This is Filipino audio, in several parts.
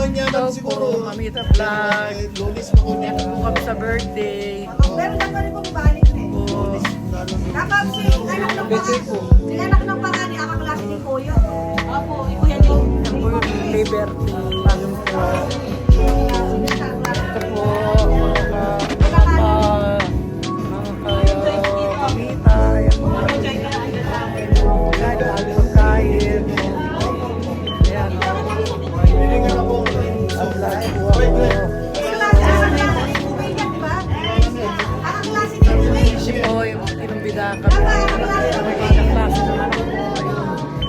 manyaman siguro. Mamita Vlog. Lunes mo ko niya. Po kami sa birthday. Meron na pa rin pong balik eh. Po. Kapag si anak ng pangalan, si anak ng pangalan, ang kaklase ni Kuya. Opo, Kuya Joe. Yan po yung may birthday. Paano po? Ito po. Mamita. Yan po. Lalo pagkain. Ayan. Hilingan ako. Ang vlog po ako. Kasi po yung inumbida kami. Magiging klase naman po.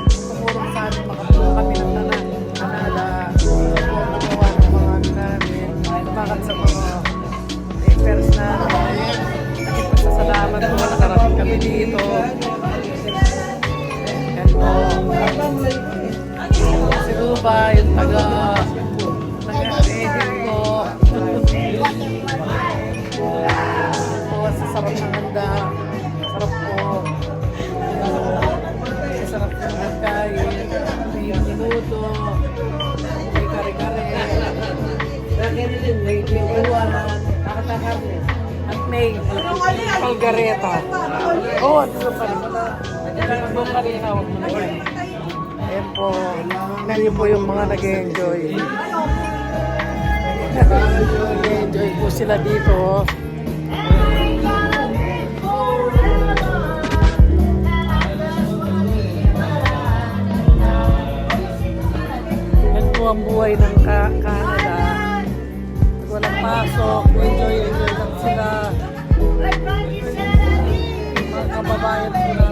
Tumurong sa amin makapulong kami ng Canada. Gumawa ng mga ano namin. Tumakan sa mga papers namin. Nagpasasalamat po nakarating kami dito. Yan po. Si Ruba, yung taga-reading po. Sa sarap ng handa. Sarap po. Sa sarap ng pagkain. May minuto. May kare-kare. May iwan. At may kalgareta. Oo, ito pa rin. Nagkakabong kanina. Ayan po. Ngayon po yung mga nag-enjoy. Nag-enjoy po sila dito. Ang buhay ng Canada. Walang pasok, enjoy lang sila. Mga kababayan po